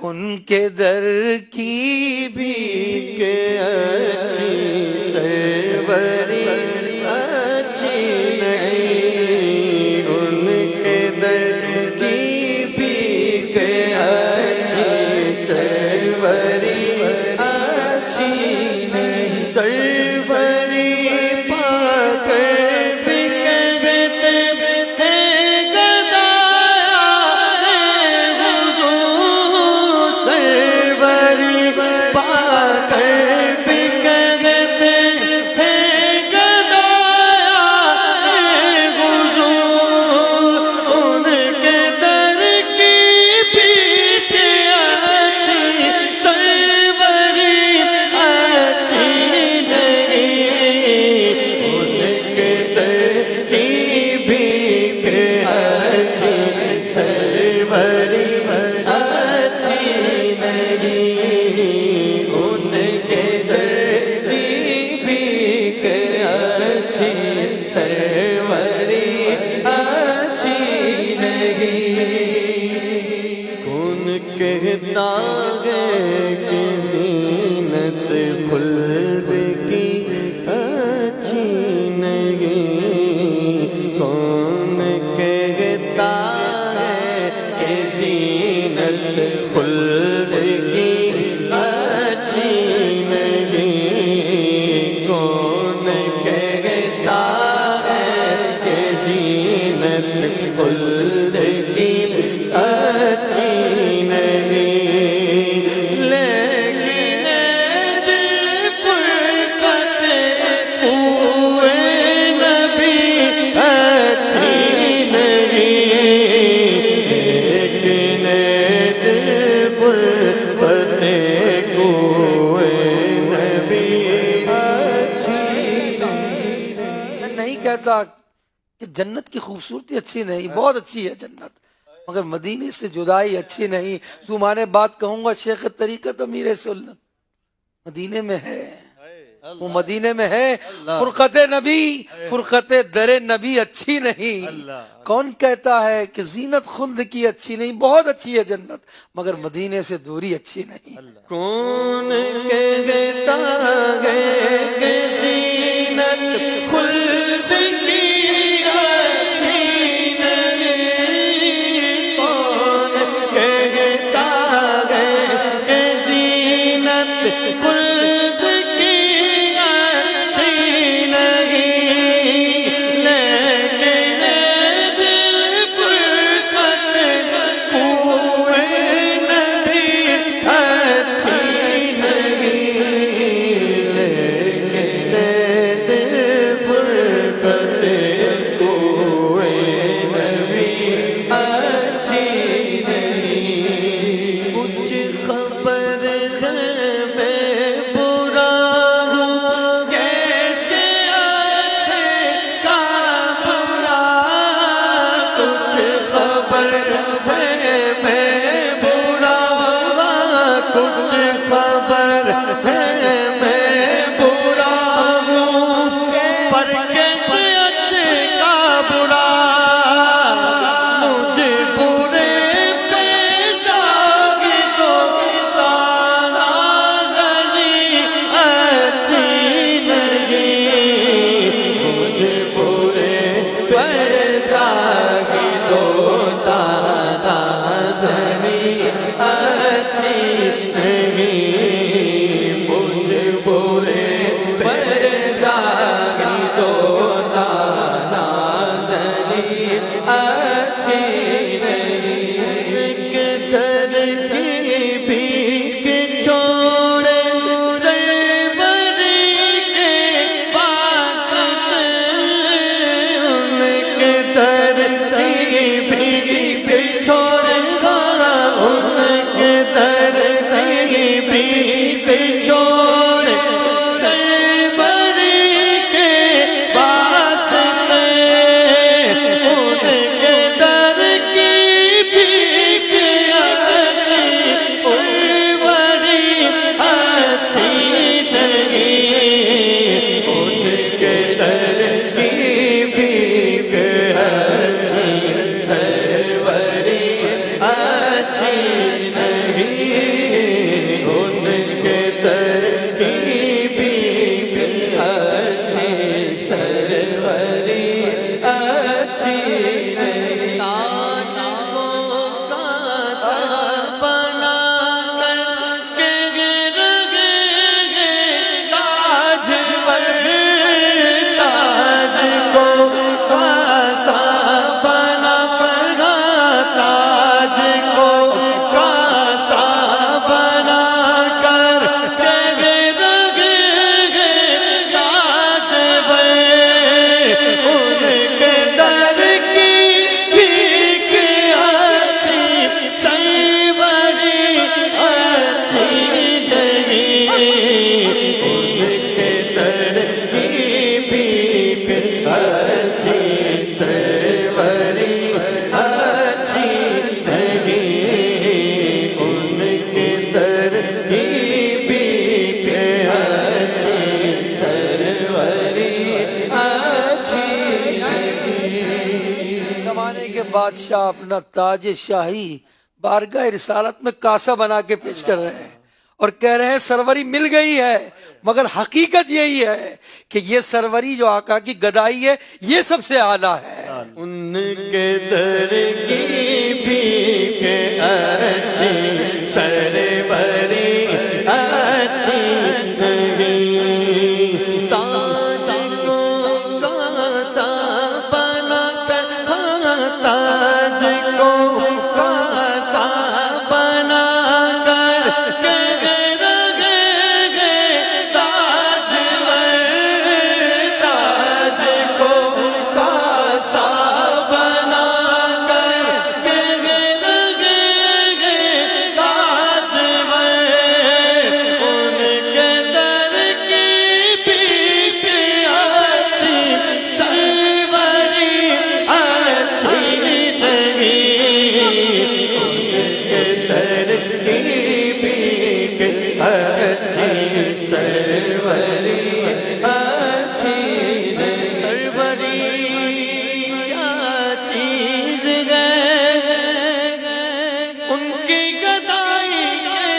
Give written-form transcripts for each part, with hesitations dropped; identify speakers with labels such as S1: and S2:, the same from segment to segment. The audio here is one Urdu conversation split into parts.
S1: ان کے در کی بھیک
S2: اچھی سروری اچھی نہیں، ان کے در کی بھیک اچھی سروری اچھی نہیں، سروری پا کر بکتے ہیں گدایا حضور، سروری پا کر بکتے ہیں گدایا حضور، ان کے در کی بھیک اچھی سروری اچھی نہیں، ان کے در کی بھیک اچھی سروری اچھی نہیں، ان کے در کی بھیک اچھی سروری اچھی نہیں۔ کون کہتا ہے کہ زینت خلد کی اچھی نہیں، کون کہتا ہے کہ زینت خلد کی اچھی نہیں، کون کہتا ہے کہ زینت خلد کی اچھی نہیں، لیکن دل فرقت ہوئے نبی اچھی نہیں، لیکن دل فرقت ہوئے نبی اچھی نہیں۔
S1: میں نہیں کہتا کہ جنت کی خوبصورتی اچھی نہیں، بہت اچھی ہے جنت، مگر مدینے سے جدائی اچھی نہیں۔ زمانے بعد کہوں گا شیخ طریقت امیر سنت مدینے میں ہے، وہ مدینے میں ہے۔ فرقت نبی، فرقت در نبی اچھی نہیں، کون کہتا ہے کہ زینت خلد کی اچھی نہیں، بہت اچھی ہے جنت، مگر مدینے سے دوری اچھی نہیں۔
S2: کون کہتا ہے کہ زینت خلد کی اچھی نہیں، کون کہتا ہے کہ زینت خلد کی اچھی نہیں، لیکن دل فرقت ہوئے نبی اچھی نہیں، لیکن دل فرقت ہوئے نبی اچھی نہیں۔ کچھ خبر ہے میں برا ہوں کیسے آنکھیں کا برا، کچھ خبر ہے میں برا ہوں، کچھ خبر ہے میں برا ہوں، پر کیسے اچھے کا برا، مجھے برے پہ زاگی دو تانا زنی اچھی نہیں، مجھے برے پہ زاگی دو تانا زنی اچھی نہیں، مجھے برے پہ زاگی دو تانا زنی اچھی نہیں، کہ در کی بھیک چھوڑے سروری کے واسطے، ان کے در کی بھیک چھوڑے گا، ان کے در کی بھیک چھوڑے سروری کے واسطے، ان کے در کی بھیک اچھی
S1: بادشاہ اپنا تاج شاہی بارگاہ رسالت میں کاسا بنا کے پیش کر رہے ہیں اور کہہ رہے ہیں سروری مل گئی ہے، مگر حقیقت یہی ہے کہ یہ سروری جو آقا کی گدائی ہے یہ سب سے اعلیٰ ہے۔
S2: ان کے در کی بھیک اچھی سروری اچھی نہیں، تاج کو کاسا بنا کر، تاج کو کاسا بنا کر کہہ رہے ہیں تاجور، تاج کو کاسا بنا کر کہہ رہے ہیں تاجور، ان کے در کی بھیک اچھی سروری اچھی نہیں، در کی بھیک اچھی سروری اچھی سروری کیا چیز ہے، ان کی گدائی کے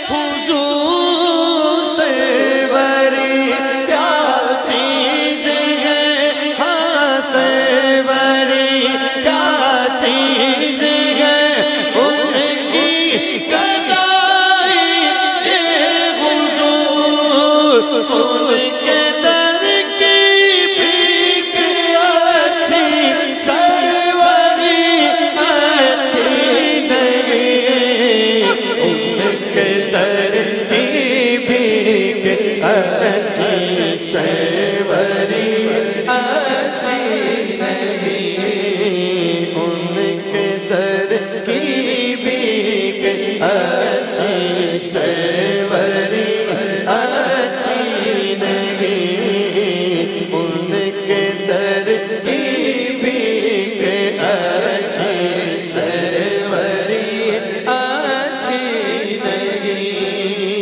S2: حضور سروری کیا چیز ہے، ہاں سروری کیا چیز ہے، ان کی گدائی کے حضور، ان کے در کی بھیک اچھی سروری اچھی نہیں، ان کے در کی بھیک اچھی سروری اچھی نہیں، ان کے در کی بھیک اچھی سروری اچھی نہیں، ان کے در کی بھیک اچھی سروری اچھی نہیں۔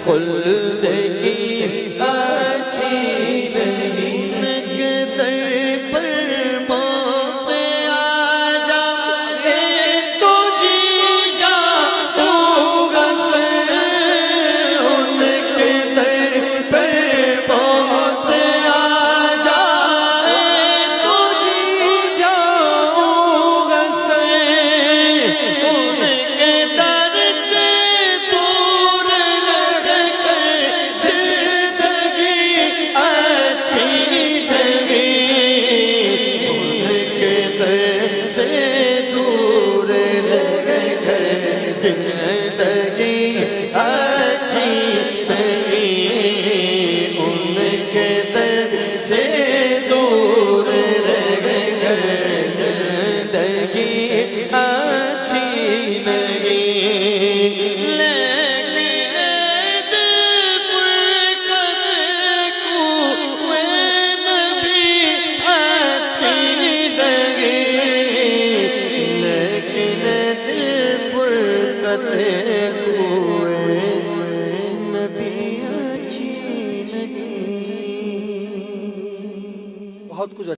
S2: خلد کی اچھی نہیں کے در پر موت آ جائے تو جی جاؤں گا سر ان کے در پر موت آ جائے تو جی جاؤں گا سر ان کے در سے دور رہ کر زندگی اچھی نہیں ان کے در سے دور رہ کر زندگی اچھی نہیں ان کے در سے دور رہ کر زندگی اچھی نہیں لیکن دل فرقت کوئے نبی اچھی لگی لیکن دل فرقت کوئے نبی اچھی لگی
S1: بہت کچھ